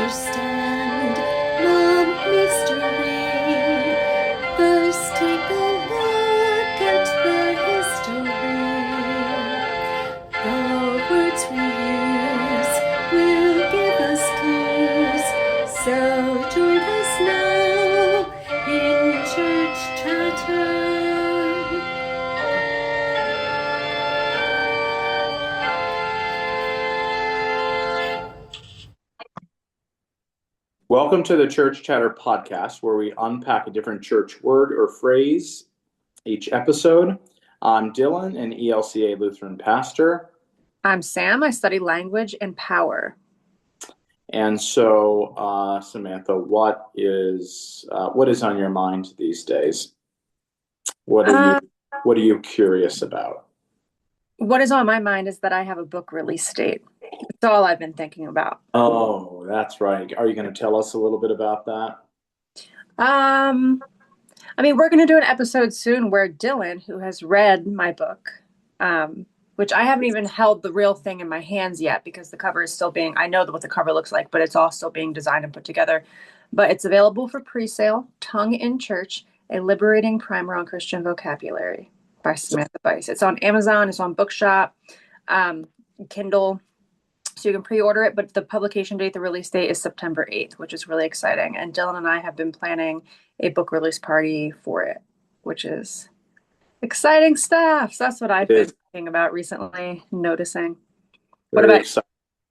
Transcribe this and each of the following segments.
understand the mystery. First take a look at the history. The words we use will give us clues. So join us now in Church Chatter. Welcome to the Church Chatter podcast, where we unpack a different church word or phrase each episode. I'm Dillon, an ELCA Lutheran pastor. I'm Sam. I study language and power. And so, Samantha, what is on your mind these days? What are you curious about? What is on my mind is that I have a book release date. That's all I've been thinking about. Oh, that's right. Are you going to tell us a little bit about that? We're going to do an episode soon where Dillon, who has read my book, which I haven't even held the real thing in my hands yet because the cover is still I know what the cover looks like, but it's all still being designed and put together. But it's available for pre-sale, Tongue in Church, A Liberating Primer on Christian Vocabulary by Samantha Bise. It's on Amazon, it's on Bookshop, Kindle, so you can pre-order it, but the publication date, the release date is September 8th, which is really exciting. And Dillon and I have been planning a book release party for it, which is exciting stuff. So that's what I've been thinking about recently, noticing. What about you?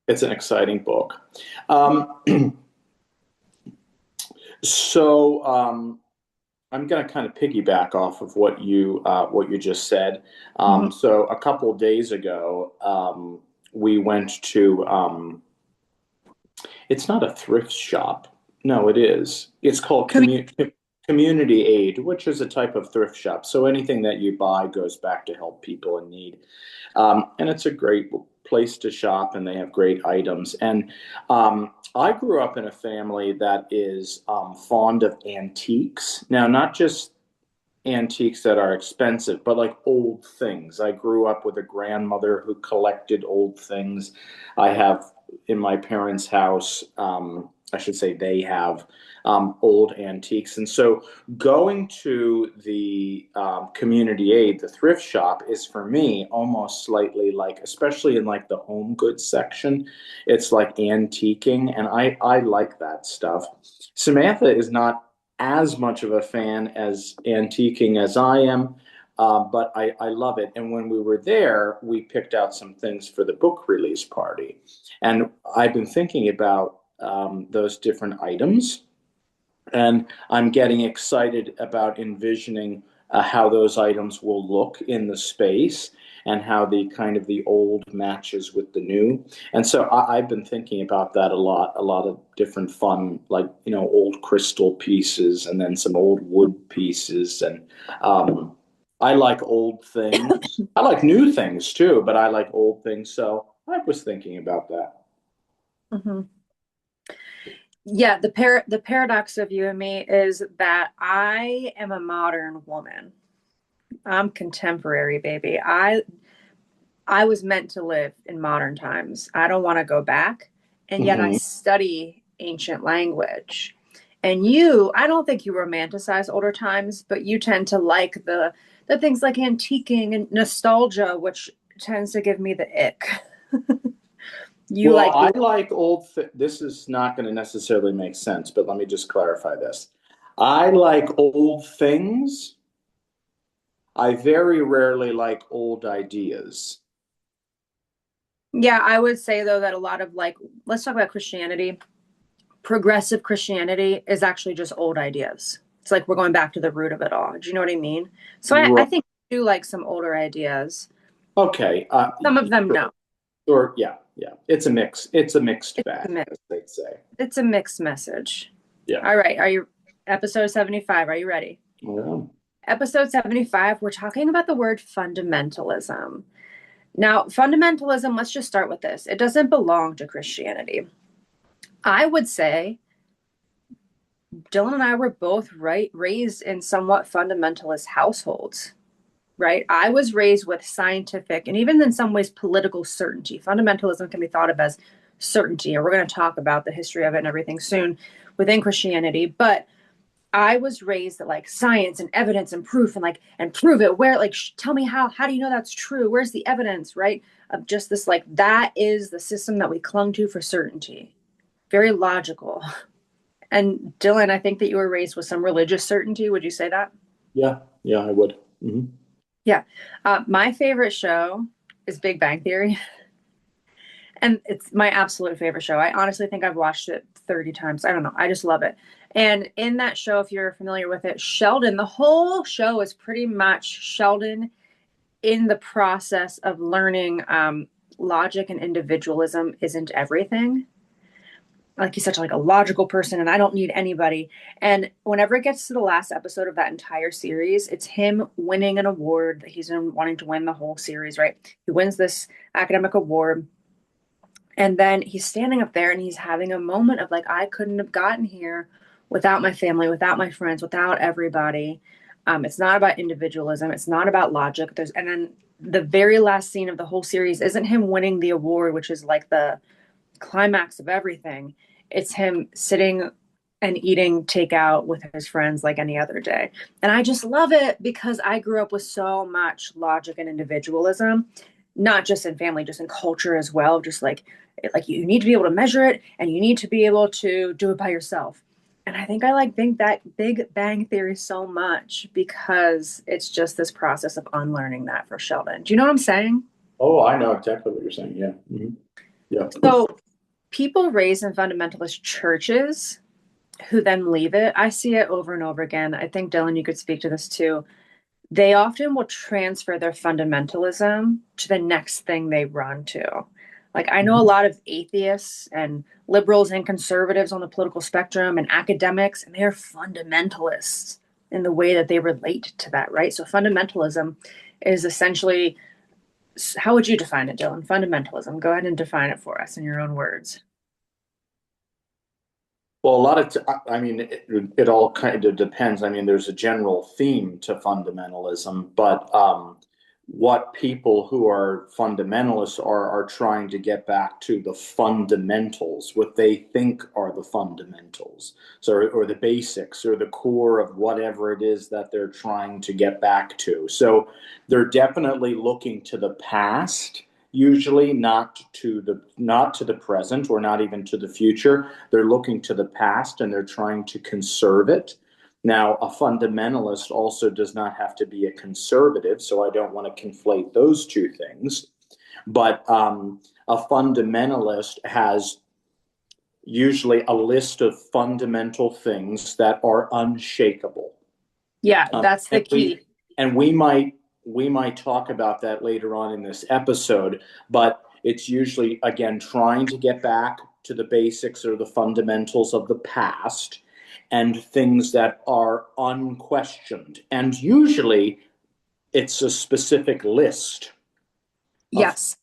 It's an exciting book. So I'm going to kind of piggyback off of what you just said. So a couple of days ago, we went to, it's not a thrift shop. No, it is. It's called Community Aid, which is a type of thrift shop. So anything that you buy goes back to help people in need. And it's a great place to shop, and they have great items. And I grew up in a family that is fond of antiques. Now, not just antiques that are expensive, but like old things. I grew up with a grandmother who collected old things. I have in my parents' house, I should say they have old antiques. And so going to the Community Aid, the thrift shop, is for me almost slightly like, especially in like the home goods section, it's like antiquing. And I like that stuff. Samantha is not as much of a fan as antiquing as I am, but I love it. And when we were there, we picked out some things for the book release party. And I've been thinking about those different items, and I'm getting excited about envisioning how those items will look in the space and how the kind of the old matches with the new. And so I've been thinking about that a lot of different fun, like, old crystal pieces and then some old wood pieces. And I like old things. I like new things too, but I like old things. So I was thinking about that. Mm-hmm. Yeah, the paradox of you and me is that I am a modern woman. I'm contemporary, baby. I was meant to live in modern times. I don't want to go back. And yet I study ancient language. And I don't think you romanticize older times, but you tend to like the things like antiquing and nostalgia, which tends to give me the ick. I like old this is not going to necessarily make sense, but let me just clarify this. I like old things. I very rarely like old ideas. Yeah, I would say, though, that a lot of let's talk about Christianity. Progressive Christianity is actually just old ideas. It's like we're going back to the root of it all. Do you know what I mean? So I think I do like some older ideas. Okay. Some of them, no. Or yeah. It's a mix. It's a mixed bag, as they'd say. It's a mixed message. Yeah. All right. Are you episode 75? Are you ready? Yeah. Episode 75, we're talking about the word fundamentalism. Now, fundamentalism, let's just start with this. It doesn't belong to Christianity. I would say Dillon and I were both raised in somewhat fundamentalist households, right? I was raised with scientific and even in some ways political certainty. Fundamentalism can be thought of as certainty. And we're going to talk about the history of it and everything soon within Christianity. But I was raised that like science and evidence and proof and prove it. Where like tell me how do you know that's true? Where's the evidence, right? Of just this, like, that is the system that we clung to for certainty. Very logical. And Dillon, I think that you were raised with some religious certainty. Would you say that? Yeah, I would. Mm-hmm. Yeah. My favorite show is Big Bang Theory. And it's my absolute favorite show. I honestly think I've watched it 30 times. I don't know. I just love it. And in that show, if you're familiar with it, Sheldon, the whole show is pretty much Sheldon in the process of learning logic and individualism isn't everything. Like, he's such like a logical person and I don't need anybody. And whenever it gets to the last episode of that entire series, it's him winning an award that he's been wanting to win the whole series, right? He wins this academic award. And then he's standing up there and he's having a moment of like, I couldn't have gotten here without my family, without my friends, without everybody. It's not about individualism. It's not about logic. And then the very last scene of the whole series isn't him winning the award, which is like the climax of everything. It's him sitting and eating takeout with his friends like any other day. And I just love it because I grew up with so much logic and individualism, not just in family, just in culture as well. Just like you need to be able to measure it and you need to be able to do it by yourself. And I think I think that Big Bang Theory so much because it's just this process of unlearning that for Sheldon. Do you know what I'm saying? Oh, I know exactly what you're saying. Yeah. Mm-hmm. Yeah. So people raised in fundamentalist churches who then leave it, I see it over and over again. I think, Dillon, you could speak to this too. They often will transfer their fundamentalism to the next thing they run to. Like, I know a lot of atheists and liberals and conservatives on the political spectrum and academics, and they're fundamentalists in the way that they relate to that, right? So fundamentalism is essentially, how would you define it, Dillon? Fundamentalism. Go ahead and define it for us in your own words. Well, I mean, it all kind of depends. I mean, there's a general theme to fundamentalism, but what people who are fundamentalists are trying to get back to the fundamentals, what they think are the fundamentals, so or the basics or the core of whatever it is that they're trying to get back to. So they're definitely looking to the past. Usually not to the present or not even to the future. They're looking to the past and they're trying to conserve it. Now, a fundamentalist also does not have to be a conservative, so I don't want to conflate those two things. But a fundamentalist has usually a list of fundamental things that are unshakable. Yeah, that's the key. We might talk about that later on in this episode, but it's usually, again, trying to get back to the basics or the fundamentals of the past and things that are unquestioned. And usually it's a specific list. Yes.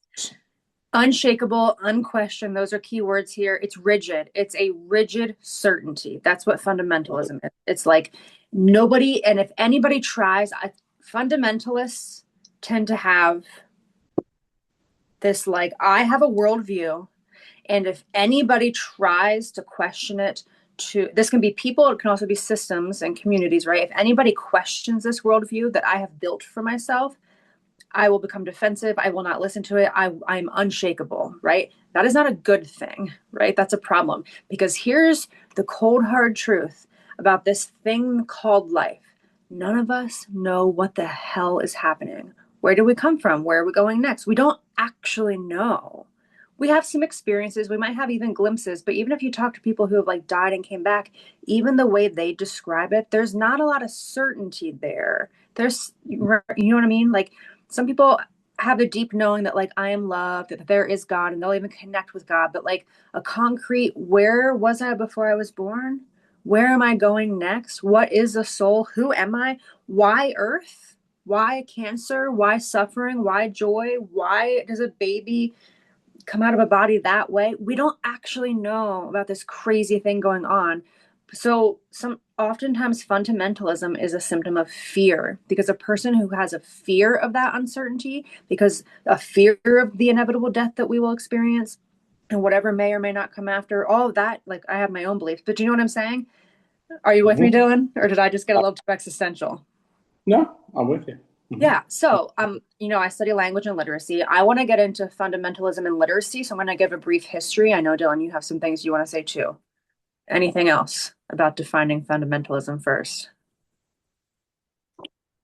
Unshakable, unquestioned. Those are key words here. It's rigid. It's a rigid certainty. That's what fundamentalism is. It's like nobody, and if anybody tries, fundamentalists tend to have this, like, I have a worldview, and if anybody tries to question it, this can be people, it can also be systems and communities, right? If anybody questions this worldview that I have built for myself, I will become defensive. I will not listen to it. I'm unshakable, right? That is not a good thing, right? That's a problem, because here's the cold, hard truth about this thing called life. None of us know what the hell is happening. Where do we come from? Where are we going next? We don't actually know. We have some experiences. We might have even glimpses, but even if you talk to people who have like died and came back, even the way they describe it, there's not a lot of certainty there. There's, you know what I mean? Like, some people have a deep knowing that like I am loved, that there is God, and they'll even connect with God. But like a concrete, where was I before I was born? Where am I going next? What is a soul? Who am I? Why earth? Why cancer? Why suffering? Why joy? Why does a baby come out of a body that way? We don't actually know about this crazy thing going on. So oftentimes fundamentalism is a symptom of fear, because a person who has a fear of that uncertainty, because a fear of the inevitable death that we will experience, and whatever may or may not come after, all of that, like I have my own beliefs. But do you know what I'm saying? Are you with me, Dylan? Or did I just get a little too existential? No, I'm with you. Yeah. So, I study language and literacy. I want to get into fundamentalism and literacy. So I'm going to give a brief history. I know, Dylan, you have some things you want to say too. Anything else about defining fundamentalism first?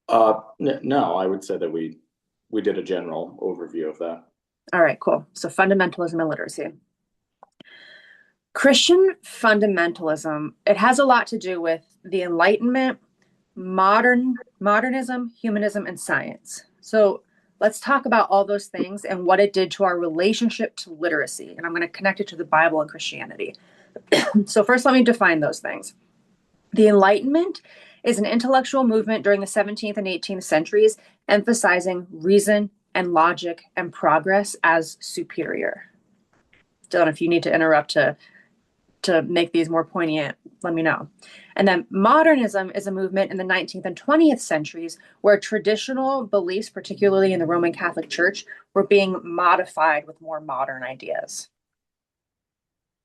No, I would say that we did a general overview of that. All right, cool. So fundamentalism and literacy. Christian fundamentalism, it has a lot to do with the Enlightenment, modernism, humanism, and science. So let's talk about all those things and what it did to our relationship to literacy. And I'm going to connect it to the Bible and Christianity. So first, let me define those things. The Enlightenment is an intellectual movement during the 17th and 18th centuries, emphasizing reason and logic and progress as superior. Dylan, if you need to interrupt to make these more poignant, let me know. And then modernism is a movement in the 19th and 20th centuries where traditional beliefs, particularly in the Roman Catholic Church, were being modified with more modern ideas.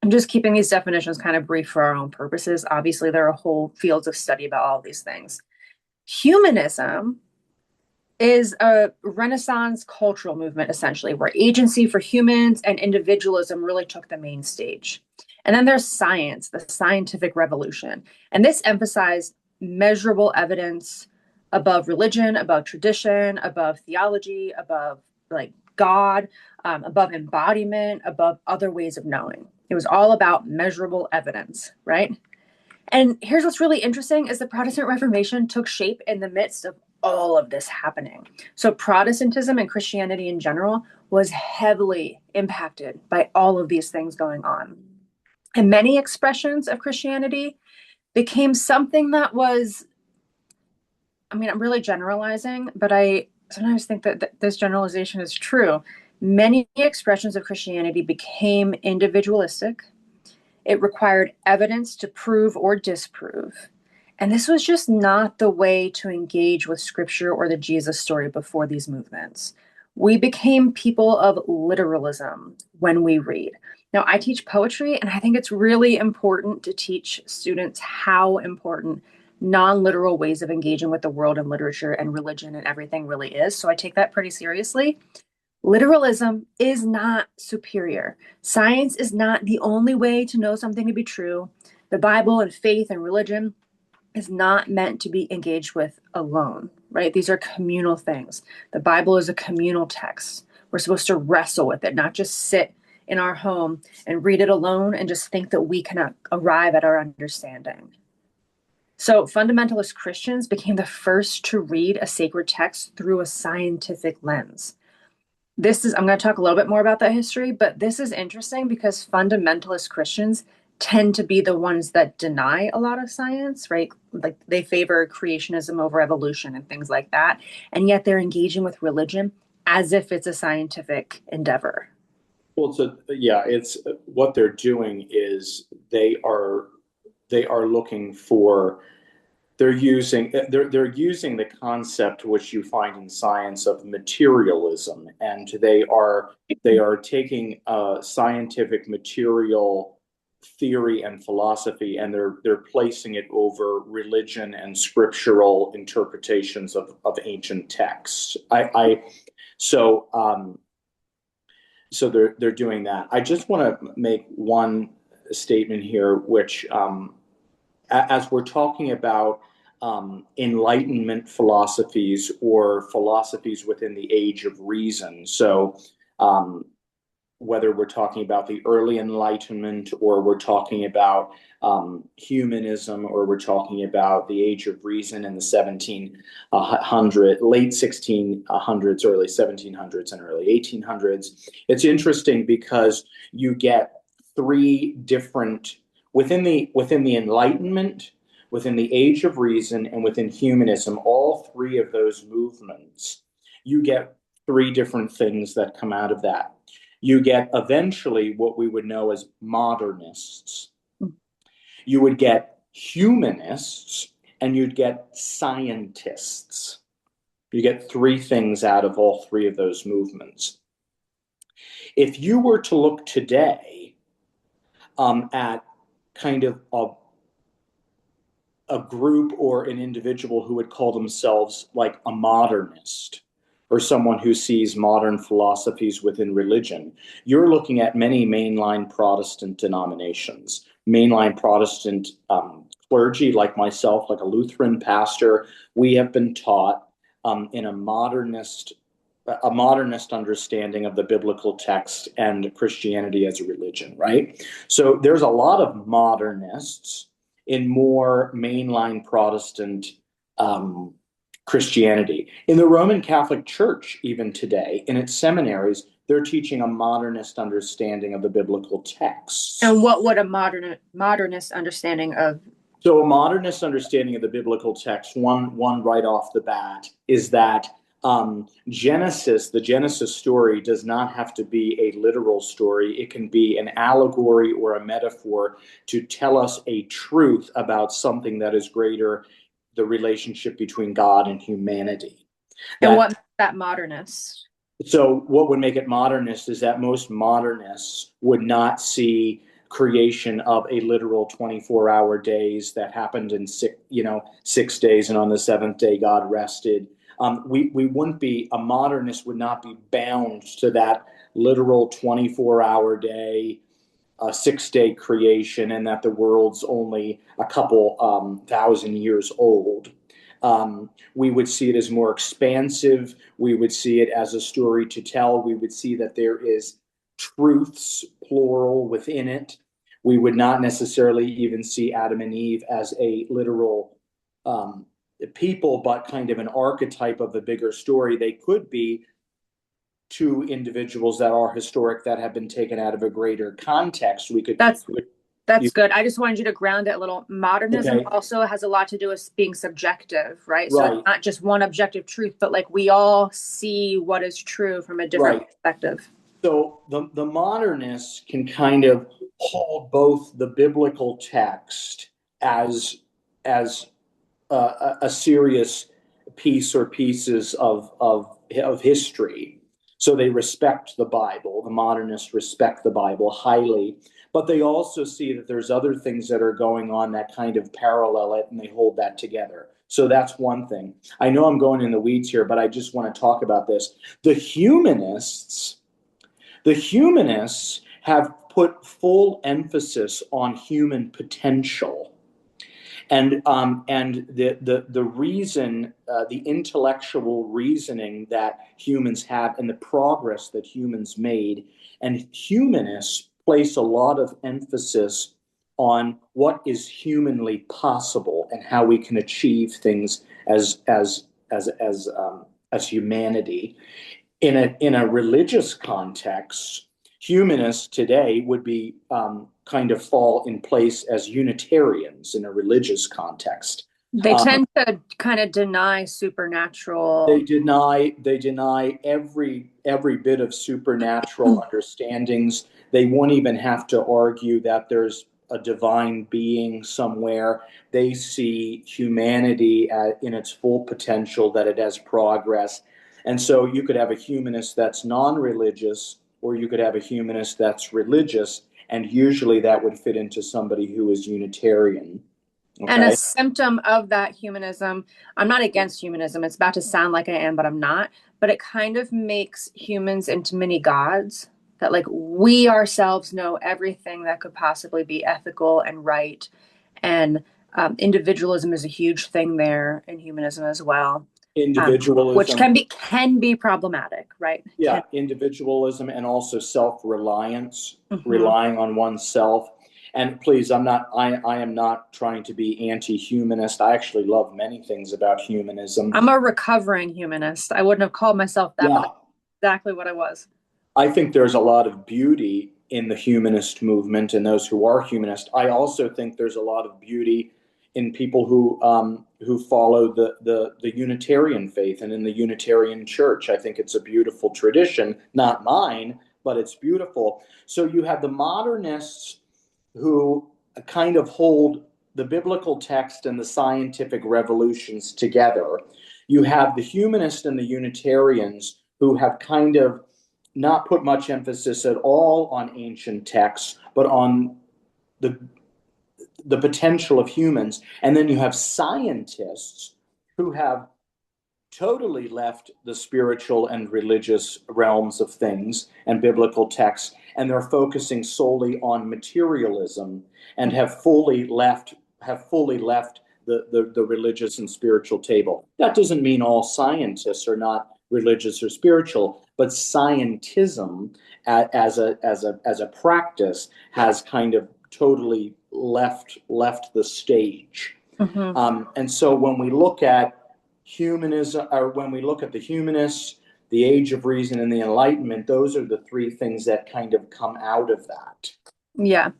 I'm just keeping these definitions kind of brief for our own purposes. Obviously, there are whole fields of study about all these things. Humanism is a Renaissance cultural movement, essentially, where agency for humans and individualism really took the main stage. And then there's science, the scientific revolution. And this emphasized measurable evidence above religion, above tradition, above theology, above like God, above embodiment, above other ways of knowing. It was all about measurable evidence, right? And here's what's really interesting is the Protestant Reformation took shape in the midst of all of this happening. So Protestantism and Christianity in general was heavily impacted by all of these things going on. And many expressions of Christianity became something that was, I'm really generalizing, but I sometimes think that this generalization is true. Many expressions of Christianity became individualistic. It required evidence to prove or disprove. And this was just not the way to engage with scripture or the Jesus story before these movements. We became people of literalism when we read. Now, I teach poetry, and I think it's really important to teach students how important non-literal ways of engaging with the world and literature and religion and everything really is. So I take that pretty seriously. Literalism is not superior. Science is not the only way to know something to be true. The Bible and faith and religion is not meant to be engaged with alone, right? These are communal things. The Bible is a communal text. We're supposed to wrestle with it, not just sit in our home and read it alone and just think that we can arrive at our understanding. So fundamentalist Christians became the first to read a sacred text through a scientific lens. I'm going to talk a little bit more about that history, but this is interesting because fundamentalist Christians tend to be the ones that deny a lot of science, right? Like they favor creationism over evolution and things like that. And yet they're engaging with religion as if it's a scientific endeavor. Well, it's what they're doing is they are looking for they're using the concept which you find in science of materialism, and they are taking scientific material theory and philosophy, and they're placing it over religion and scriptural interpretations of ancient texts. So they're doing that. I just want to make one statement here, which as we're talking about Enlightenment philosophies or philosophies within the age of reason. So whether we're talking about the early Enlightenment or we're talking about humanism or we're talking about the age of reason in the late 1600s, early 1700s, and early 1800s, it's interesting because you get three different within the Enlightenment, within the age of reason, and within humanism. All three of those movements, you get three different things that come out of that. You get eventually what we would know as modernists. You would get humanists, and you'd get scientists. You get three things out of all three of those movements. If you were to look today at kind of a group or an individual who would call themselves like a modernist, or someone who sees modern philosophies within religion, you're looking at many mainline Protestant denominations, mainline Protestant clergy like myself, like a Lutheran pastor. We have been taught in a modernist understanding of the biblical text and Christianity as a religion, right? So there's a lot of modernists in more mainline Protestant Christianity. In the Roman Catholic Church, even today, in its seminaries, they're teaching a modernist understanding of the biblical text. And what would a modernist understanding of? So a modernist understanding of the biblical text, one right off the bat, is that Genesis, the Genesis story, does not have to be a literal story. It can be an allegory or a metaphor to tell us a truth about something that is greater, the relationship between God and humanity. And what makes that modernist? So what would make it modernist is that most modernists would not see creation of a literal 24-hour days that happened in 6 days, and on the seventh day God rested. We wouldn't be, a modernist would not be bound to that literal 24-hour day, 6-day creation, and that the world's only a couple thousand years old. We would see it as more expansive. We would see it as a story to tell. We would see that there is truths, plural, within it. We would not necessarily even see Adam and Eve as a literal people, but kind of an archetype of the bigger story. They could be two individuals that are historic that have been taken out of a greater context. That's good. I just wanted you to ground it a little. Modernism also has a lot to do with being subjective, right? So it's not just one objective truth, but like we all see what is true from a different perspective. So the modernists can kind of hold both the biblical text as a serious piece or pieces of history. So they respect the Bible. The modernists respect the Bible highly, but they also see that there's other things that are going on that kind of parallel it, and they hold that together. So that's one thing. I know I'm going in the weeds here, but I just want to talk about this. The humanists have put full emphasis on human potential. And the reason, the intellectual reasoning that humans have and the progress that humans made, and humanists place a lot of emphasis on what is humanly possible and how we can achieve things as humanity. In a religious context, humanists today would be kind of fall in place as Unitarians in a religious context. They tend to kind of deny supernatural. They deny every bit of supernatural understandings. They won't even have to argue that there's a divine being somewhere. They see humanity in its full potential, that it has progress. And so you could have a humanist that's non-religious, or you could have a humanist that's religious, and usually that would fit into somebody who is Unitarian. Okay? And a symptom of that humanism, I'm not against humanism. It's about to sound like I am, but I'm not. But it kind of makes humans into mini gods, that like we ourselves know everything that could possibly be ethical and right. And individualism is a huge thing there in humanism as well. Individualism, which can be problematic, right? Yeah, individualism and also self-reliance, relying on oneself. And please, I am not trying to be anti-humanist. I actually love many things about humanism. I'm a recovering humanist. I wouldn't have called myself that, but exactly what I was. I think there's a lot of beauty in the humanist movement and those who are humanist. I also think there's a lot of beauty in people who follow the Unitarian faith and in the Unitarian Church. I think it's a beautiful tradition, not mine, but it's beautiful. So you have the modernists who kind of hold the biblical text and the scientific revolutions together. You have the humanists and the Unitarians who have kind of not put much emphasis at all on ancient texts, but on the potential of humans. And then you have scientists who have totally left the spiritual and religious realms of things and biblical texts, and they're focusing solely on materialism and have fully left the religious and spiritual table. That doesn't mean all scientists are not religious or spiritual, but scientism as a practice has kind of totally left the stage. And so when we look at humanism, or when we look at the humanists, the Age of Reason, and the Enlightenment, those are the three things that kind of come out of that. Yeah.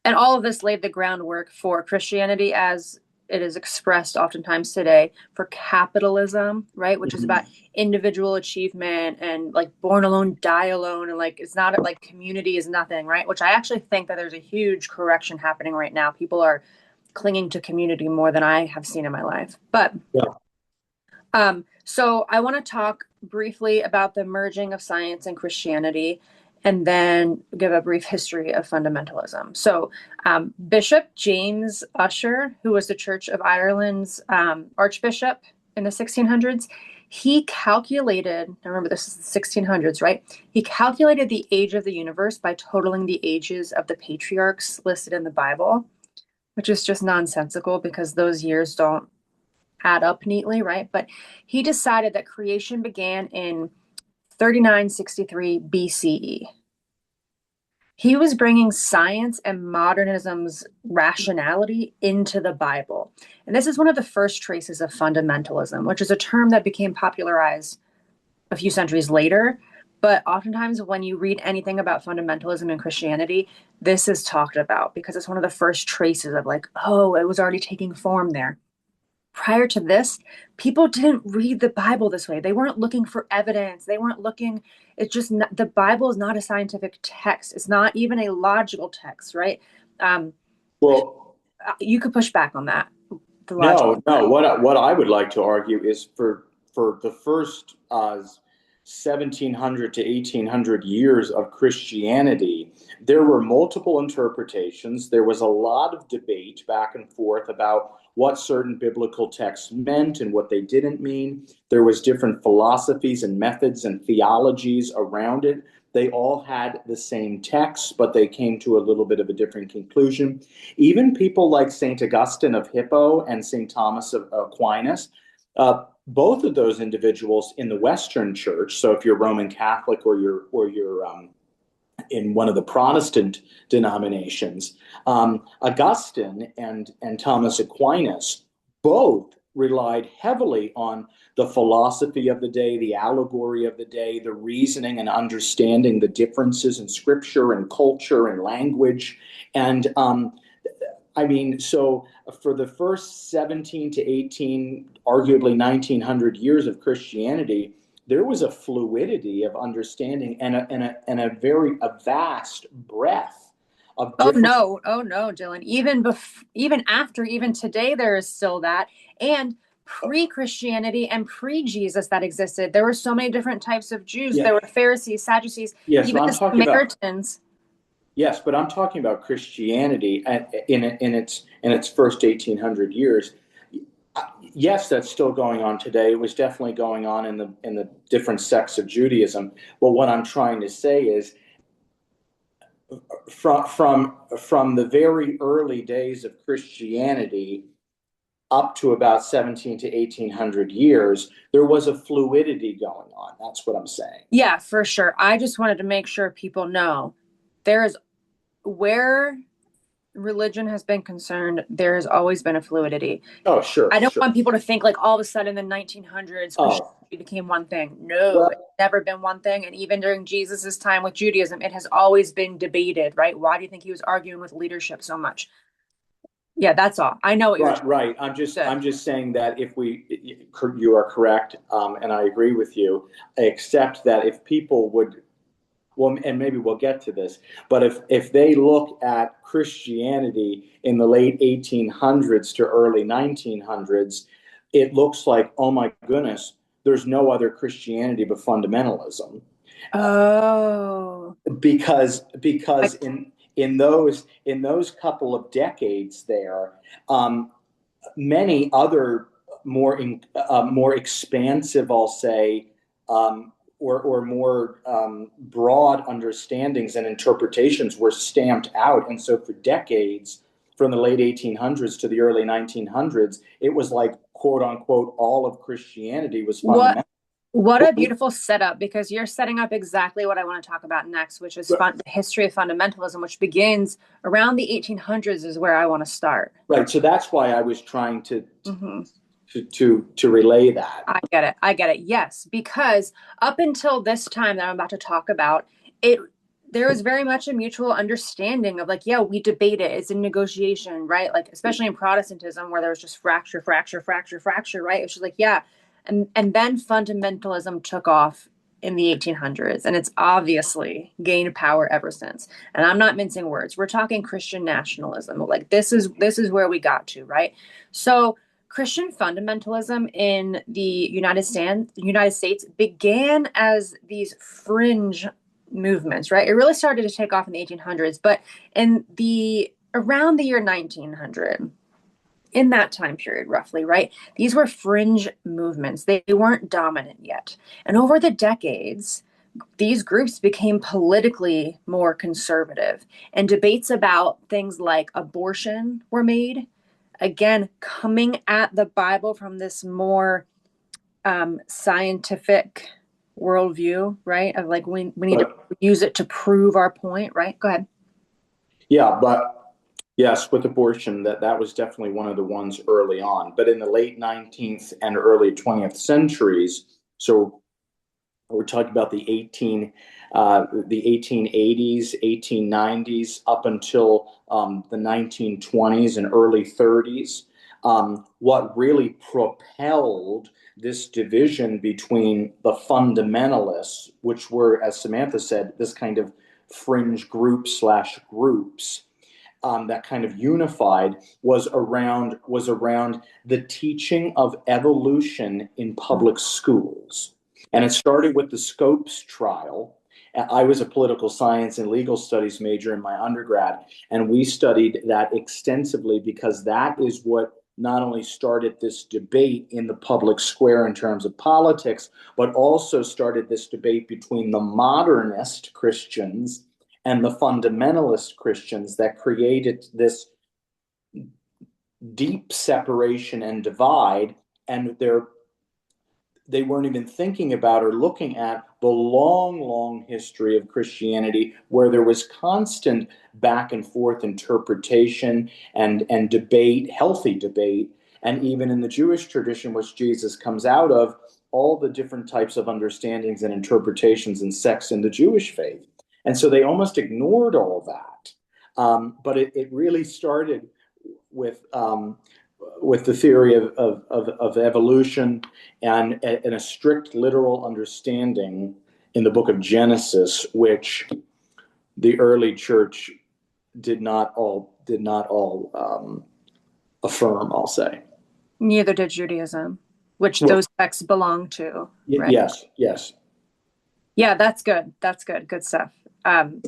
And all of this laid the groundwork for Christianity as it is expressed oftentimes today, for capitalism, right? Which is about individual achievement and like born alone, die alone. And like, it's not like community is nothing, right? Which I actually think that there's a huge correction happening right now. People are clinging to community more than I have seen in my life. But so I want to talk briefly about the merging of science and Christianity, and then give a brief history of fundamentalism. So Bishop James Ussher, who was the Church of Ireland's archbishop in the 1600s, he calculated, remember this is the 1600s, right? He calculated the age of the universe by totaling the ages of the patriarchs listed in the Bible, which is just nonsensical because those years don't add up neatly, right? But he decided that creation began in 3963 BCE. He was bringing science and modernism's rationality into the Bible. And this is one of the first traces of fundamentalism, which is a term that became popularized a few centuries later. But oftentimes when you read anything about fundamentalism in Christianity, this is talked about because it's one of the first traces of like, oh, it was already taking form there. Prior to this, people didn't read the Bible this way. They weren't looking for evidence. They weren't looking, it's just, the Bible is not a scientific text. It's not even a logical text, right? Well, you could push back on that. No. What I would like to argue is for the first 1700 to 1800 years of Christianity, there were multiple interpretations. There was a lot of debate back and forth about what certain biblical texts meant and what they didn't mean. There was different philosophies and methods and theologies around it. They all had the same text, but they came to a little bit of a different conclusion. Even people like St. Augustine of Hippo and St. Thomas of Aquinas, both of those individuals in the Western Church, so if you're Roman Catholic or you're in one of the Protestant denominations, Augustine and Thomas Aquinas both relied heavily on the philosophy of the day, the allegory of the day, the reasoning and understanding the differences in scripture and culture and language. And so for the first 17 to 18, arguably 1900 years of Christianity, there was a fluidity of understanding and a vast breadth of different. Oh no, Dillon. Even after, even today, there is still that. And pre-Christianity and pre-Jesus that existed, there were so many different types of Jews. Yeah. There were Pharisees, Sadducees, yes, even the Samaritans. Yes, but I'm talking about Christianity in its first 1800 years. Yes, that's still going on today. It was definitely going on in the different sects of Judaism. But what I'm trying to say is, from the very early days of Christianity up to about 17 to 1800 years, there was a fluidity going on. That's what I'm saying. Yeah, for sure. I just wanted to make sure people know there is, where religion has been concerned, there has always been a fluidity. Oh, sure. I don't want people to think like all of a sudden in the 1900s Christianity became one thing. No, it's never been one thing. And even during Jesus's time with Judaism, it has always been debated, right? Why do you think he was arguing with leadership so much? Yeah, that's all. I know what you're right. I'm just saying that you are correct, and I agree with you, except that if people would, well, and maybe we'll get to this, but if they look at Christianity in the late 1800s to early 1900s, it looks like, oh my goodness, there's no other Christianity but fundamentalism. Oh, because in those couple of decades there, many other more expansive, I'll say, or more broad understandings and interpretations were stamped out. And so for decades, from the late 1800s to the early 1900s, it was like, quote unquote, all of Christianity was fundamental. What a beautiful setup, because you're setting up exactly what I want to talk about next, which is the history of fundamentalism, which begins around the 1800s is where I want to start. Right. So that's why I was trying to relay that. I get it. Yes, because up until this time that I'm about to talk about, there was very much a mutual understanding of like, yeah, we debate it. It's a negotiation, right? Like, especially in Protestantism, where there was just fracture, right? It's just like, yeah. And then fundamentalism took off in the 1800s, and it's obviously gained power ever since. And I'm not mincing words. We're talking Christian nationalism. Like, this is where we got to, right? So Christian fundamentalism in the United States began as these fringe movements, right? It really started to take off in the 1800s, but around the year 1900, in that time period, roughly, right? These were fringe movements. They weren't dominant yet. And over the decades, these groups became politically more conservative, and debates about things like abortion were made, again, coming at the Bible from this more scientific worldview, right? Of like, we need to use it to prove our point, right? Go ahead. Yeah, but yes, with abortion, that was definitely one of the ones early on. But in the late 19th and early 20th centuries, so we're talking about the 1880s, 1890s, up until the 1920s and early 30s, what really propelled this division between the fundamentalists, which were, as Samantha said, this kind of fringe groups that kind of unified, was around the teaching of evolution in public schools. And it started with the Scopes trial. I was a political science and legal studies major in my undergrad, and we studied that extensively because that is what not only started this debate in the public square in terms of politics, but also started this debate between the modernist Christians and the fundamentalist Christians that created this deep separation and divide. And they weren't even thinking about or looking at the long history of Christianity, where there was constant back and forth interpretation and debate, healthy debate. And even in the Jewish tradition, which Jesus comes out of, all the different types of understandings and interpretations and sects in the Jewish faith. And so they almost ignored all that. But it really started with the theory of evolution and a strict literal understanding in the book of Genesis, which the early church did not all affirm, I'll say. Neither did Judaism, which those texts belong to. Right? Yes. Yeah, that's good. Good stuff. And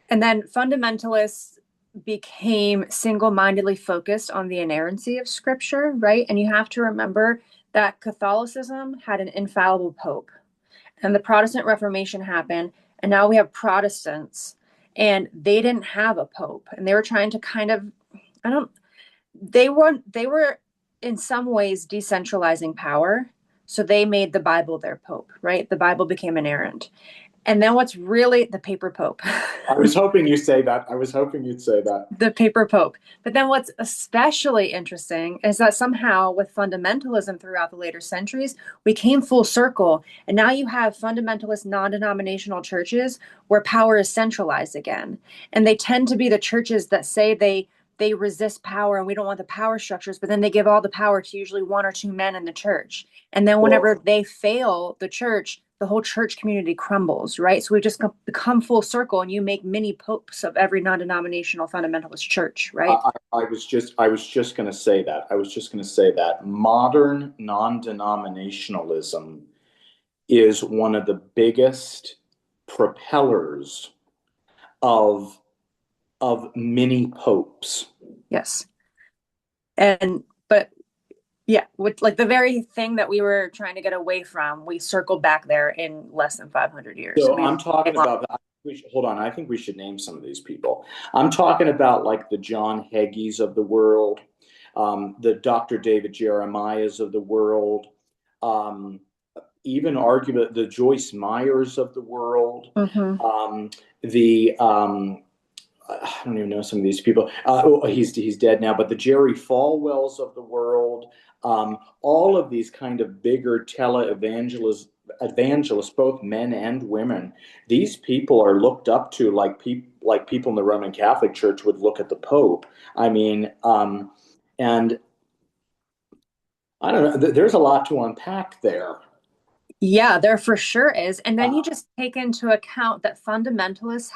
then fundamentalists became single-mindedly focused on the inerrancy of Scripture, right? And you have to remember that Catholicism had an infallible pope, and the Protestant Reformation happened, and now we have Protestants, and they didn't have a pope, and they were trying to kind of, they were in some ways decentralizing power, so they made the Bible their pope, right? The Bible became inerrant. And then what's really the paper pope? I was hoping you'd say that. The paper pope. But then what's especially interesting is that somehow with fundamentalism throughout the later centuries, we came full circle. And now you have fundamentalist non-denominational churches where power is centralized again. And they tend to be the churches that say they resist power and we don't want the power structures, but then they give all the power to usually one or two men in the church. And then whenever they fail the church, the whole church community crumbles, right? So we've just become full circle, and you make mini popes of every non-denominational fundamentalist church, right? I was just going to say that. Modern non-denominationalism is one of the biggest propellers of mini popes. Yes. But yeah, with like the very thing that we were trying to get away from, we circled back there in less than 500 years. So I'm talking about, hold on, I think we should name some of these people. I'm talking about like the John Hagees of the world, the Dr. David Jeremiahs of the world, even arguably the Joyce Myers of the world, the I don't even know some of these people. He's dead now, but the Jerry Falwells of the world, all of these kind of bigger evangelists, both men and women. These people are looked up to like people in the Roman Catholic Church would look at the Pope. I mean, and I don't know. There's a lot to unpack there. Yeah, there for sure is. And then you just take into account that fundamentalists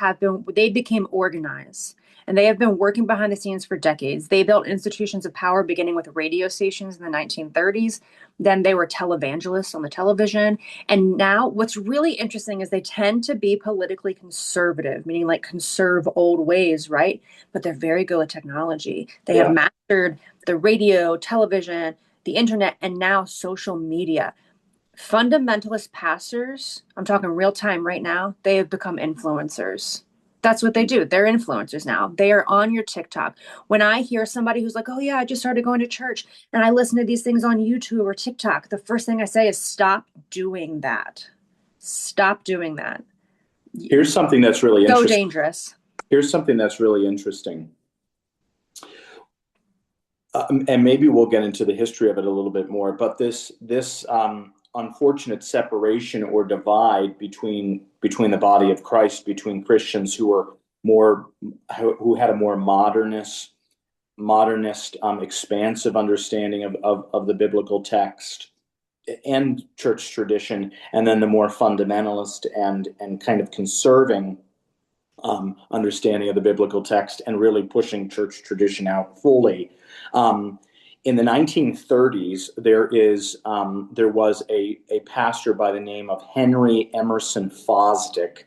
they became organized, and they have been working behind the scenes for decades. They built institutions of power beginning with radio stations in the 1930s. Then they were televangelists on the television. And now what's really interesting is they tend to be politically conservative, meaning like conserve old ways, right? But they're very good with technology. They have mastered the radio, television, the internet, and now social media. Fundamentalist pastors, I'm talking real time right now, they have become influencers. That's what they do. They're influencers now. They are on your TikTok. When I hear somebody who's like, oh yeah, I just started going to church and I listen to these things on YouTube or TikTok, the first thing I say is stop doing that. Stop doing that. Here's something that's really so interesting. Dangerous. Here's something that's really interesting. And maybe we'll get into the history of it a little bit more, but this unfortunate separation or divide between the body of Christ, between Christians who had a more modernist, expansive understanding of the biblical text and church tradition, and then the more fundamentalist and kind of conserving understanding of the biblical text and really pushing church tradition out fully. In the 1930s, there was a pastor by the name of Henry Emerson Fosdick.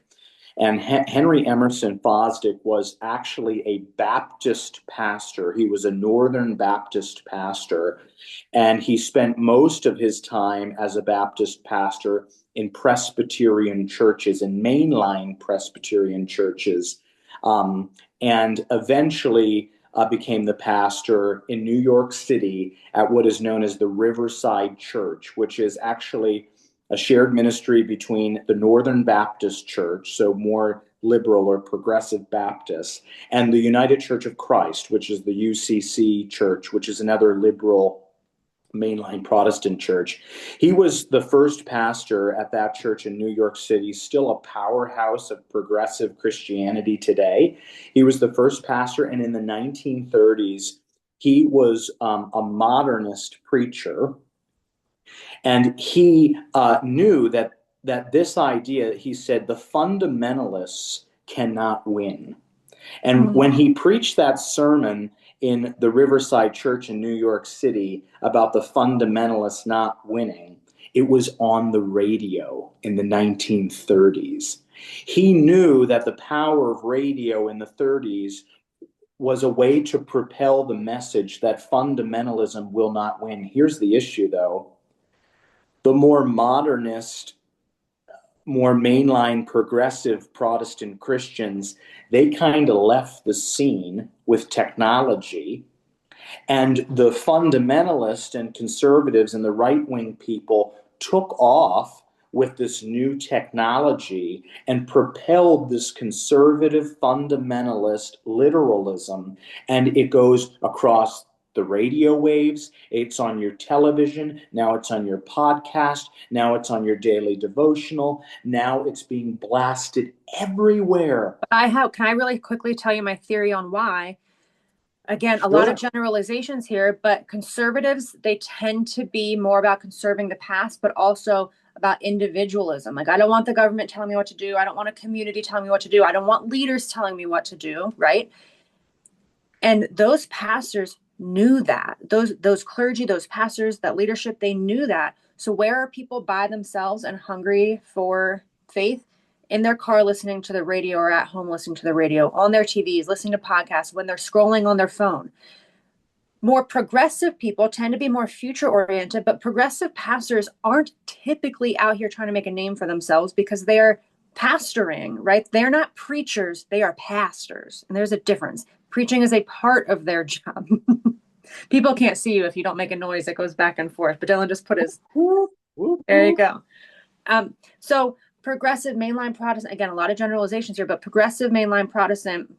And Henry Emerson Fosdick was actually a Baptist pastor. He was a Northern Baptist pastor. And he spent most of his time as a Baptist pastor in Presbyterian churches, in mainline Presbyterian churches, and eventually became the pastor in New York City at what is known as the Riverside Church, which is actually a shared ministry between the Northern Baptist Church, so more liberal or progressive Baptists, and the United Church of Christ, which is the UCC Church, which is another liberal mainline Protestant church. He was the first pastor at that church in New York City, still a powerhouse of progressive Christianity today. He was the first pastor, and in the 1930s, he was a modernist preacher, and he knew that this idea, he said, the fundamentalists cannot win. And when he preached that sermon in the Riverside Church in New York City about the fundamentalists not winning, it was on the radio in the 1930s. He knew that the power of radio in the 30s was a way to propel the message that fundamentalism will not win. Here's the issue, though. The more modernist, more mainline progressive Protestant Christians, they kind of left the scene with technology, and the fundamentalist and conservatives and the right-wing people took off with this new technology and propelled this conservative fundamentalist literalism, and it goes across the radio waves, it's on your television, now it's on your podcast, now it's on your daily devotional, now it's being blasted everywhere. Can I really quickly tell you my theory on why? Again, a lot of generalizations here, but conservatives, they tend to be more about conserving the past, but also about individualism. Like, I don't want the government telling me what to do. I don't want a community telling me what to do. I don't want leaders telling me what to do, right? And those pastors knew that. Those clergy, those pastors, that leadership, they knew that. So where are people by themselves and hungry for faith? In their car listening to the radio, or at home listening to the radio, on their TVs, listening to podcasts, when they're scrolling on their phone. More progressive people tend to be more future oriented, but progressive pastors aren't typically out here trying to make a name for themselves because they're pastoring, right? They're not preachers, they are pastors. And there's a difference. Preaching is a part of their job. People can't see you if you don't make a noise that goes back and forth, but Dillon just put his, there you go. So progressive mainline Protestant, again, a lot of generalizations here, but progressive mainline Protestant,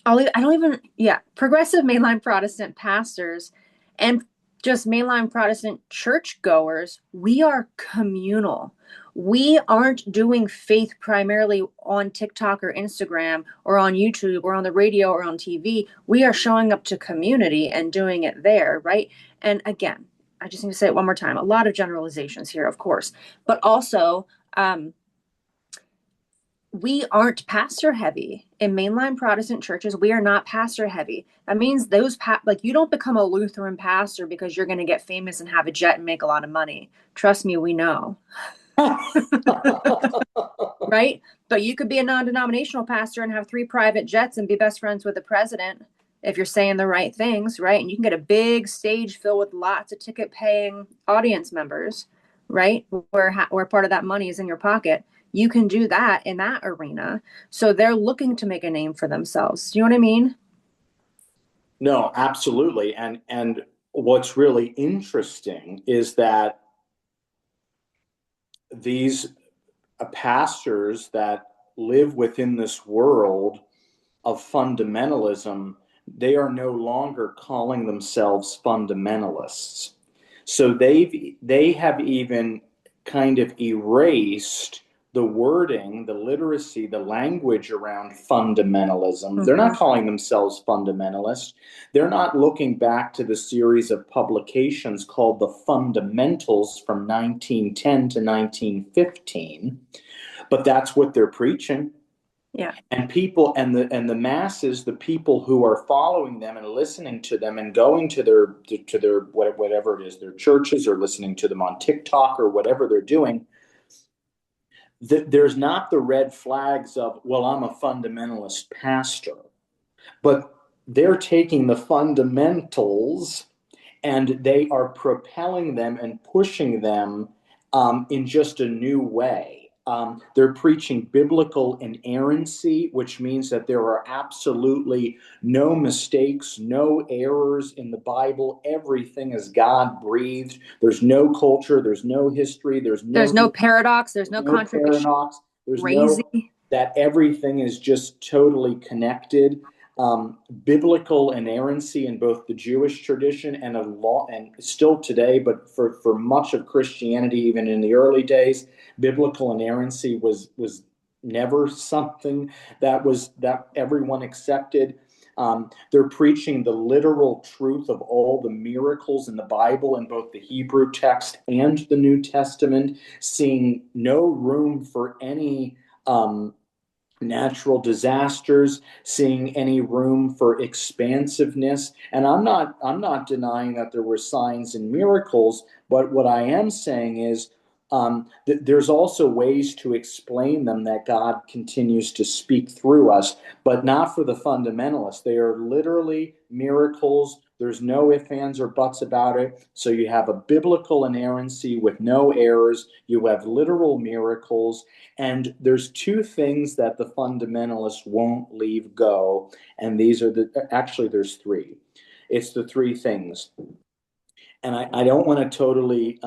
progressive mainline Protestant pastors and just mainline Protestant churchgoers, we are communal. We aren't doing faith primarily on TikTok or Instagram or on YouTube or on the radio or on TV. We are showing up to community and doing it there, right? And again, I just need to say it one more time. A lot of generalizations here, of course, but also we aren't pastor heavy in mainline Protestant churches. We are not pastor heavy. That means you don't become a Lutheran pastor because you're going to get famous and have a jet and make a lot of money. Trust me, we know. Right? But you could be a non-denominational pastor and have 3 private jets and be best friends with the president if you're saying the right things, right? And you can get a big stage filled with lots of ticket paying audience members, right? Where part of that money is in your pocket. You can do that in that arena. So they're looking to make a name for themselves. Do you know what I mean? No, absolutely. And what's really interesting is that these pastors that live within this world of fundamentalism, they are no longer calling themselves fundamentalists. So they have even kind of erased the wording, the literacy, the language around fundamentalism. Mm-hmm. They're not calling themselves fundamentalists. They're not looking back to the series of publications called the Fundamentals from 1910 to 1915, but that's what they're preaching. Yeah. And people and the masses, the people who are following them and listening to them and going to their whatever it is, their churches, or listening to them on TikTok or whatever they're doing, there's not the red flags of, well, I'm a fundamentalist pastor, but they're taking the fundamentals and they are propelling them and pushing them in just a new way. They're preaching biblical inerrancy, which means that there are absolutely no mistakes, no errors in the Bible. Everything is God breathed. There's no culture. There's no history. There's no paradox. There's no contradiction. Paradox. There's no that everything is just totally connected. Biblical inerrancy in both the Jewish tradition and of law, and still today, but for much of Christianity, even in the early days, biblical inerrancy was never something that everyone accepted. They're preaching the literal truth of all the miracles in the Bible in both the Hebrew text and the New Testament, seeing no room for any natural disasters, seeing any room for expansiveness. And I'm not denying that there were signs and miracles, but what I am saying is there's also ways to explain them, that God continues to speak through us, but not for the fundamentalists. They are literally miracles. There's no ifs, ands, or buts about it. So you have a biblical inerrancy with no errors. You have literal miracles. And there's 2 things that the fundamentalists won't leave go. And these are actually there's 3. It's the 3 things. And I don't want to totally,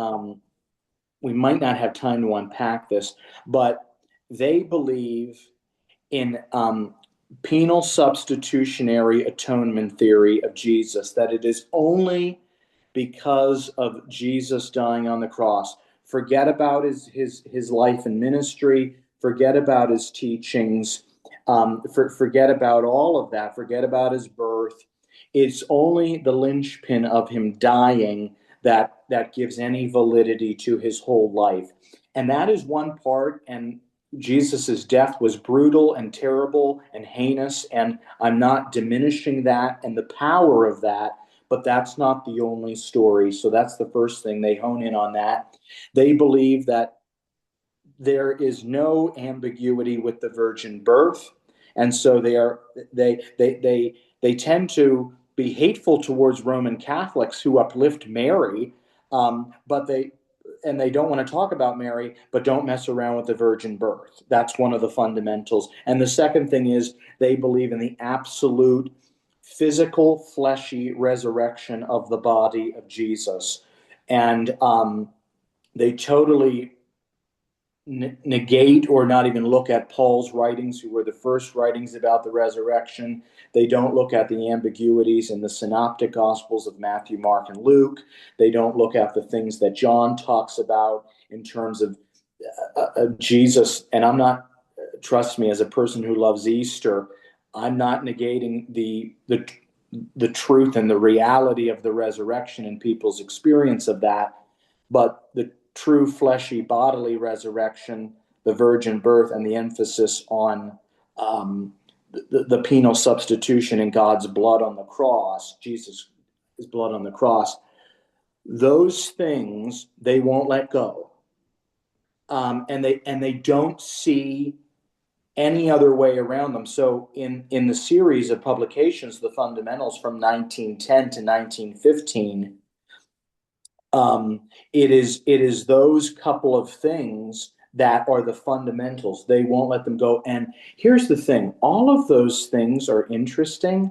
we might not have time to unpack this, but they believe in penal substitutionary atonement theory of Jesus, that it is only because of Jesus dying on the cross. Forget about his life and ministry. Forget about his teachings. Forget about all of that. Forget about his birth. It's only the linchpin of him dying that gives any validity to his whole life. And that is one part, and Jesus's death was brutal and terrible and heinous, and I'm not diminishing that and the power of that, but that's not the only story. So that's the first thing. They hone in on that. They believe that there is no ambiguity with the virgin birth, and so they tend to be hateful towards Roman Catholics who uplift Mary, but they don't want to talk about Mary, but don't mess around with the virgin birth. That's one of the fundamentals. And the second thing is they believe in the absolute physical, fleshy resurrection of the body of Jesus, and they totally negate or not even look at Paul's writings, who were the first writings about the resurrection. They don't look at the ambiguities in the synoptic gospels of Matthew, Mark, and Luke. They don't look at the things that John talks about in terms of Jesus. And I'm not, trust me, as a person who loves Easter, I'm not negating the truth and the reality of the resurrection and people's experience of that, but the true fleshy bodily resurrection, the virgin birth, and the emphasis on the penal substitution in God's blood on the cross, Jesus' blood on the cross, those things they won't let go, and they don't see any other way around them. So in the series of publications, the fundamentals from 1910 to 1915. It is those couple of things that are the fundamentals. They won't let them go. And here's the thing: all of those things are interesting,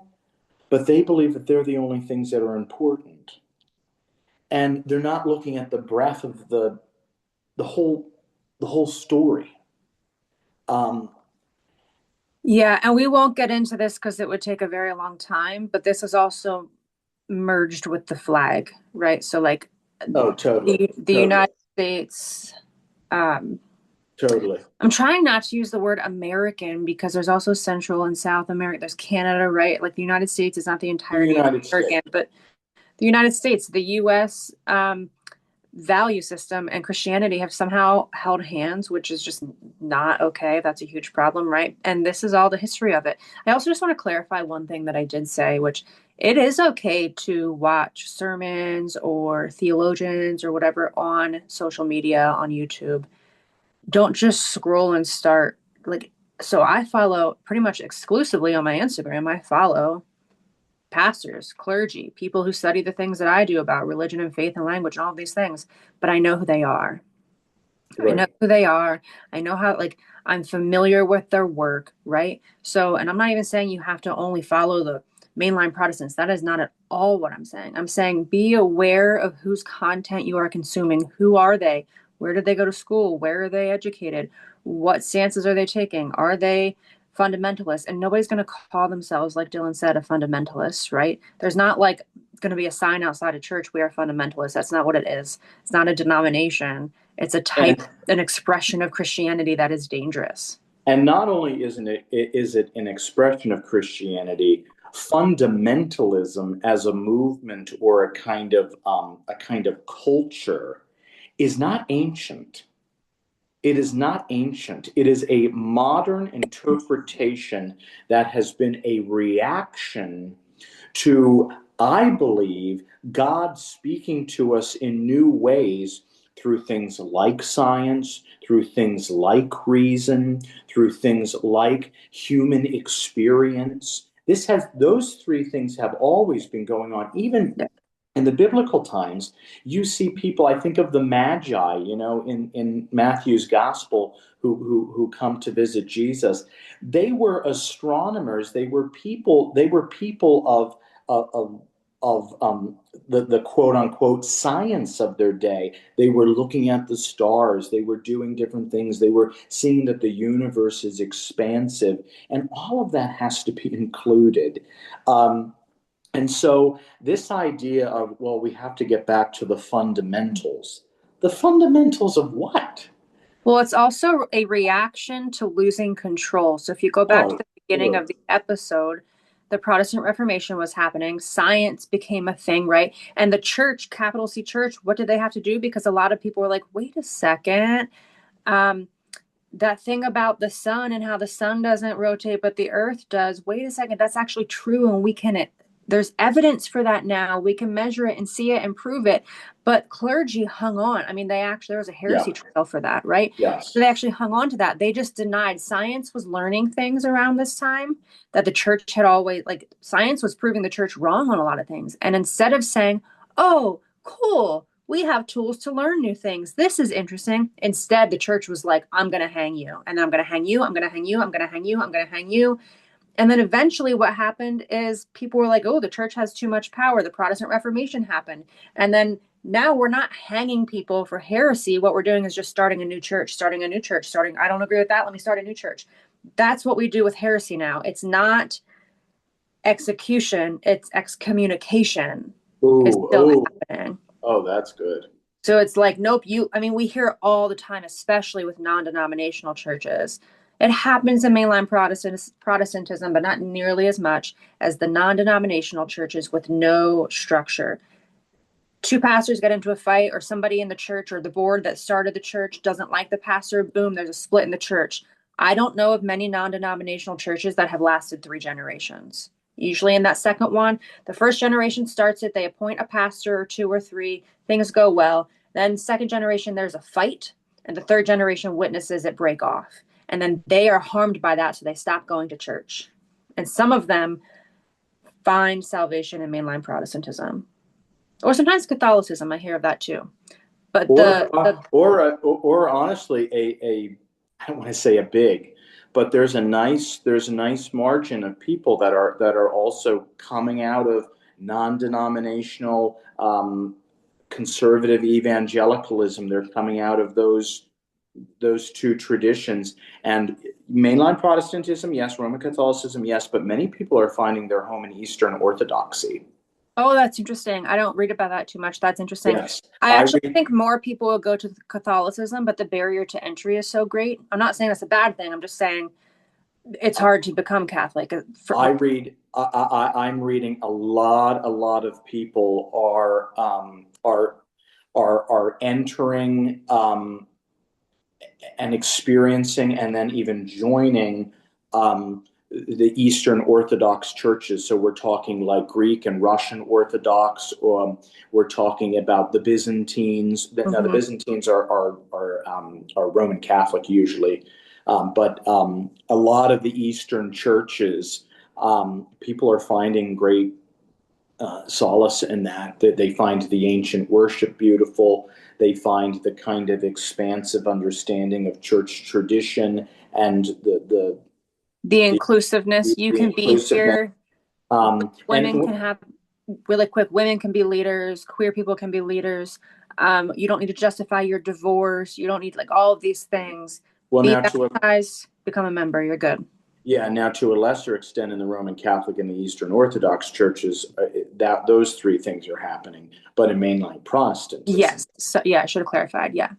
but they believe that they're the only things that are important, and they're not looking at the breadth of the whole story. Yeah, and we won't get into this because it would take a very long time, but this is also merged with the flag, right? So like Totally. the United States, Totally. I'm trying not to use the word American because there's also Central and South America. There's Canada, right? Like the United States is not the entirety of American, but the United States, the U.S. Value system and Christianity have somehow held hands, which is just not okay. That's a huge problem, right? And this is all the history of it. I also just want to clarify one thing that I did say, which it is okay to watch sermons or theologians or whatever on social media, on YouTube. Don't just scroll and start like, so I follow pretty much exclusively on my Instagram. I follow pastors, clergy, people who study the things that I do about religion and faith and language and all these things, but I know who they are. Right. I know who they are. I know how, like, I'm familiar with their work, right? So, and I'm not even saying you have to only follow the mainline Protestants. That is not at all what I'm saying. I'm saying be aware of whose content you are consuming. Who are they? Where did they go to school? Where are they educated? What stances are they taking? Are they fundamentalists? And nobody's going to call themselves, like Dillon said, a fundamentalist, right? There's not like going to be a sign outside a church, we are fundamentalists. That's not what it is. It's not a denomination. It's a type, an expression of Christianity that is dangerous. And not only is it an expression of Christianity, fundamentalism as a movement or a kind of culture is not ancient. It is not ancient. It is a modern interpretation that has been a reaction to, I believe, God speaking to us in new ways through things like science, through things like reason, through things like human experience. Those three things have always been going on, even in the biblical times. You see people, I think of the Magi, in Matthew's gospel, who come to visit Jesus. They were astronomers. They were people of the quote unquote science of their day. They were looking at the stars. They were doing different things. They were seeing that the universe is expansive, and all of that has to be included. And so this idea of, well, we have to get back to the fundamentals. The fundamentals of what? Well, it's also a reaction to losing control. So if you go back to the beginning of the episode, the Protestant Reformation was happening. Science became a thing, right? And the church, capital C church, what did they have to do? Because a lot of people were like, wait a second. That thing about the sun and how the sun doesn't rotate, but the earth does. Wait a second. That's actually true. And we can There's evidence for that now. We can measure it and see it and prove it. But clergy hung on. I mean, there was a heresy trial for that, right? Yes. So they actually hung on to that. They just denied. Science was learning things around this time that the church had always, like, science was proving the church wrong on a lot of things. And instead of saying, oh, cool, we have tools to learn new things, this is interesting, instead the church was like, I'm going to hang you, and I'm going to hang you, I'm going to hang you, I'm going to hang you, I'm going to hang you. And then eventually what happened is people were like, oh, the church has too much power. The Protestant Reformation happened. And then now we're not hanging people for heresy. What we're doing is just starting a new church, I don't agree with that, let me start a new church. That's what we do with heresy now. It's not execution, it's excommunication. Is still happening. Oh, that's good. So it's like, nope, we hear all the time, especially with non-denominational churches. It happens in mainline Protestantism, but not nearly as much as the non-denominational churches with no structure. Two pastors get into a fight, or somebody in the church or the board that started the church doesn't like the pastor. Boom, there's a split in the church. I don't know of many non-denominational churches that have lasted 3 generations. Usually in that second one, the first generation starts it, they appoint a pastor or 2 or 3, things go well. Then second generation, there's a fight, and the third generation witnesses it break off. And then they are harmed by that, so they stop going to church. And some of them find salvation in mainline Protestantism. Or sometimes Catholicism, I hear of that too. But or honestly, I don't want to say a big, but there's a nice margin of people that are also coming out of non-denominational conservative evangelicalism. They're coming out of those 2 traditions. And mainline Protestantism, yes. Roman Catholicism, yes. But many people are finding their home in Eastern Orthodoxy. Oh, that's interesting. I don't read about that too much. That's interesting. Yes. I actually think more people will go to Catholicism, but the barrier to entry is so great. I'm not saying that's a bad thing. I'm just saying it's hard to become Catholic. I'm reading a lot of people are entering and experiencing, and then even joining the Eastern Orthodox churches. So we're talking like Greek and Russian Orthodox, or we're talking about the Byzantines. Mm-hmm. Now the Byzantines are Roman Catholic usually, but a lot of the Eastern churches, people are finding great solace in that they find the ancient worship beautiful. They find the kind of expansive understanding of church tradition and the inclusiveness. You can be here. Women can have, really quick, women can be leaders. Queer people can be leaders. You don't need to justify your divorce. You don't need all of these things. Well, be baptized, become a member. You're good. Yeah. Now, to a lesser extent, in the Roman Catholic and the Eastern Orthodox churches, those 3 things are happening. But in mainline Protestantism, yes. So, yeah, I should have clarified. Yeah.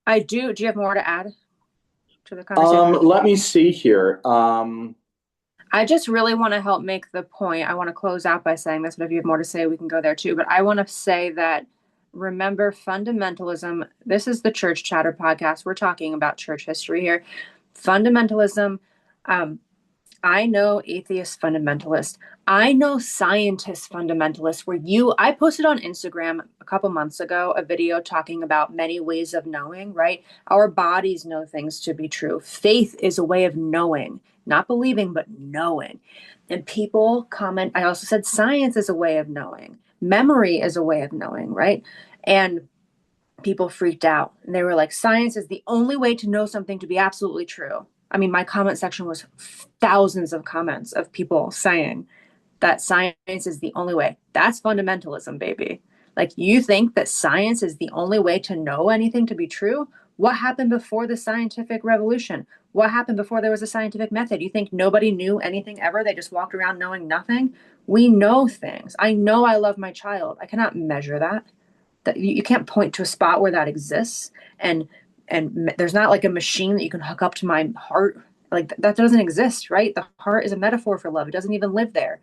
I do. Do you have more to add to the conversation? Let me see here. I just really want to help make the point. I want to close out by saying this, but if you have more to say, we can go there too. But I want to say that, remember, fundamentalism, this is the Church Chatter podcast. We're talking about church history here. Fundamentalism, I know atheist fundamentalists. I know scientist fundamentalists I posted on Instagram a couple months ago a video talking about many ways of knowing, right? Our bodies know things to be true. Faith is a way of knowing, not believing, but knowing. And people comment, I also said science is a way of knowing. Memory is a way of knowing, right? And people freaked out. And they were like, science is the only way to know something to be absolutely true. I mean, my comment section was thousands of comments of people saying that science is the only way. That's fundamentalism, baby. You think that science is the only way to know anything to be true? What happened before the scientific revolution? What happened before there was a scientific method? You think nobody knew anything ever? They just walked around knowing nothing? We know things. I know I love my child. I cannot measure that. You can't point to a spot where that exists. And there's not a machine that you can hook up to my heart. That doesn't exist, right? The heart is a metaphor for love. It doesn't even live there.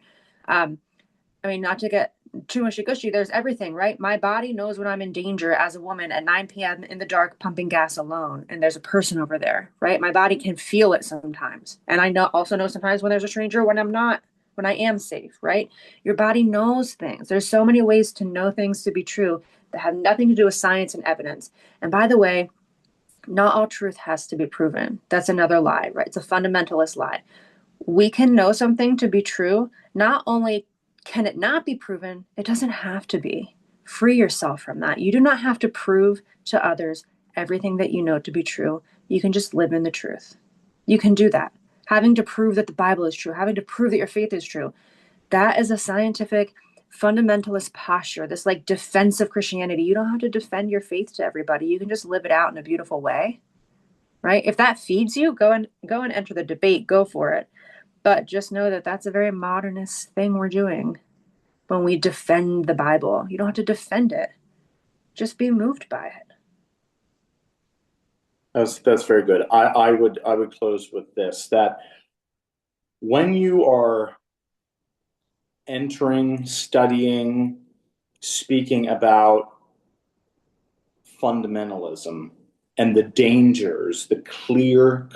Not to get too mushy-gushy, there's everything, right? My body knows when I'm in danger as a woman at 9 p.m. in the dark, pumping gas alone, and there's a person over there, right? My body can feel it sometimes. And I also know sometimes when there's a stranger when I'm not. when I am safe, right? Your body knows things. There's so many ways to know things to be true that have nothing to do with science and evidence. And by the way, not all truth has to be proven. That's another lie, right? It's a fundamentalist lie. We can know something to be true. Not only can it not be proven, it doesn't have to be. Free yourself from that. You do not have to prove to others everything that you know to be true. You can just live in the truth. You can do that. Having to prove that the Bible is true, having to prove that your faith is true, that is a scientific fundamentalist posture, this like defense of Christianity. You don't have to defend your faith to everybody. You can just live it out in a beautiful way, right? If that feeds you, go and enter the debate, go for it. But just know that that's a very modernist thing we're doing when we defend the Bible. You don't have to defend it. Just be moved by it. That's very good. I would close with this, that when you are entering, studying, speaking about fundamentalism and the dangers, the clear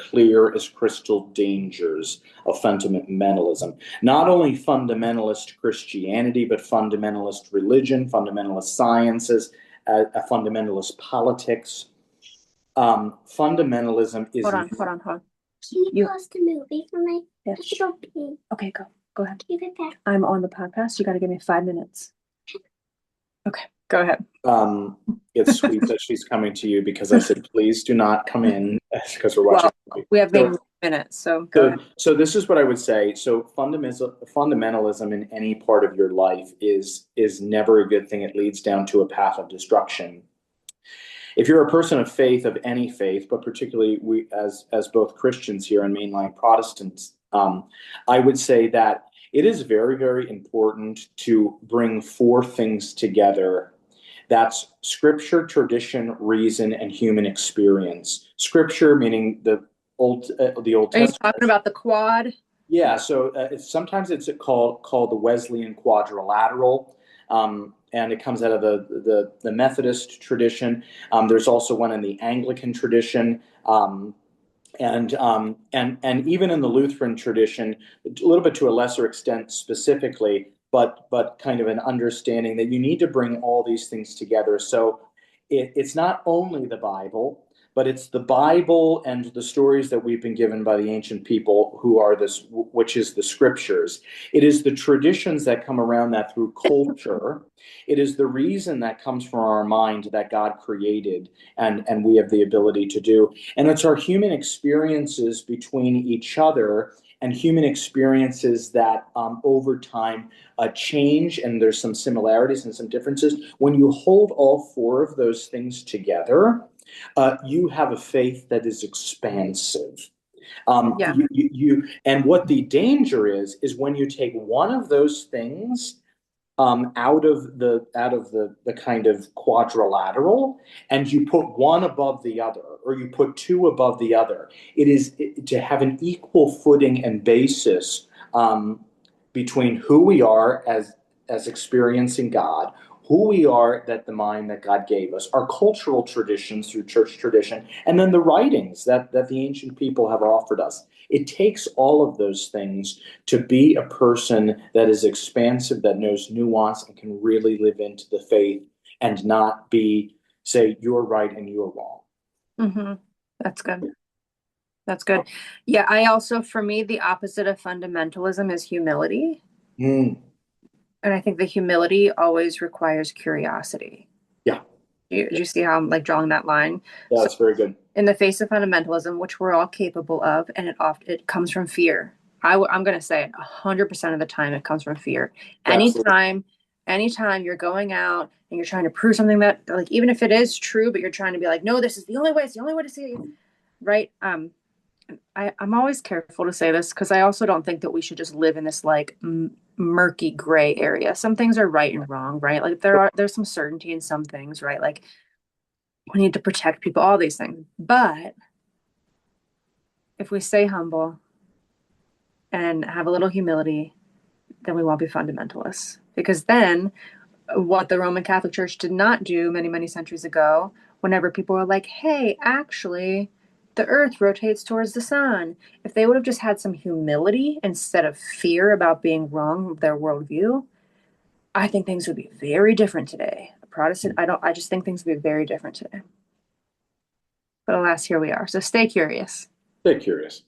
as crystal dangers of fundamentalism, not only fundamentalist Christianity, but fundamentalist religion, fundamentalist sciences, fundamentalist politics. Fundamentalism is. Hold on. Can you pause the movie for me? Yeah. I should go pee. Okay, go ahead. Can you get back? I'm on the podcast. You got to give me 5 minutes. Okay, go ahead. It's sweet that she's coming to you, because I said, please do not come in, because we're watching. Well, we have maybe minutes, so go ahead. So this is what I would say. So fundamentalism in any part of your life is never a good thing. It leads down to a path of destruction. If you're a person of faith, of any faith, but particularly we as both Christians here and mainline Protestants, I would say that it is very, very important to bring four things together. That's scripture, tradition, reason, and human experience. Scripture meaning the Old Testament. Are you talking about the quad? Yeah. So sometimes it's called the Wesleyan quadrilateral. And it comes out of the Methodist tradition. There's also one in the Anglican tradition, and even in the Lutheran tradition, a little bit to a lesser extent specifically, but kind of an understanding that you need to bring all these things together. So it's not only the Bible, but it's the Bible and the stories that we've been given by the ancient people, which is the scriptures. It is the traditions that come around that through culture. It is the reason that comes from our mind that God created and we have the ability to do. And it's our human experiences between each other and human experiences that over time change, and there's some similarities and some differences. When you hold all four of those things together, you have a faith that is expansive. Yeah. And what the danger is when you take one of those things out of the kind of quadrilateral, and you put one above the other, or you put two above the other. It is to have an equal footing and basis between who we are as experiencing God, who we are, that the mind that God gave us, our cultural traditions through church tradition, and then the writings that the ancient people have offered us. It takes all of those things to be a person that is expansive, that knows nuance, and can really live into the faith and not say, you're right and you're wrong. Mm-hmm. That's good. That's good. Yeah, I also, for me, the opposite of fundamentalism is humility. Mm. And I think the humility always requires curiosity. Yeah. Do you see how I'm like drawing that line? Yeah, that's very good. In the face of fundamentalism, which we're all capable of, and it comes from fear. I'm going to say it 100% of the time, it comes from fear. Absolutely. Anytime you're going out and you're trying to prove something that, like, even if it is true, but you're trying to be like, no, this is the only way. It's the only way to see it. Right. I'm always careful to say this because I also don't think that we should just live in this like murky gray area. Some things are right and wrong, right? Like there's some certainty in some things, right? Like we need to protect people, all these things. But if we stay humble and have a little humility, then we won't be fundamentalists. Because then what the Roman Catholic Church did not do many, many centuries ago, whenever people were like, hey, actually, the earth rotates towards the sun. If they would have just had some humility instead of fear about being wrong with their worldview, I think things would be very different today. A Protestant, I just think things would be very different today. But alas, here we are. So stay curious. Stay curious.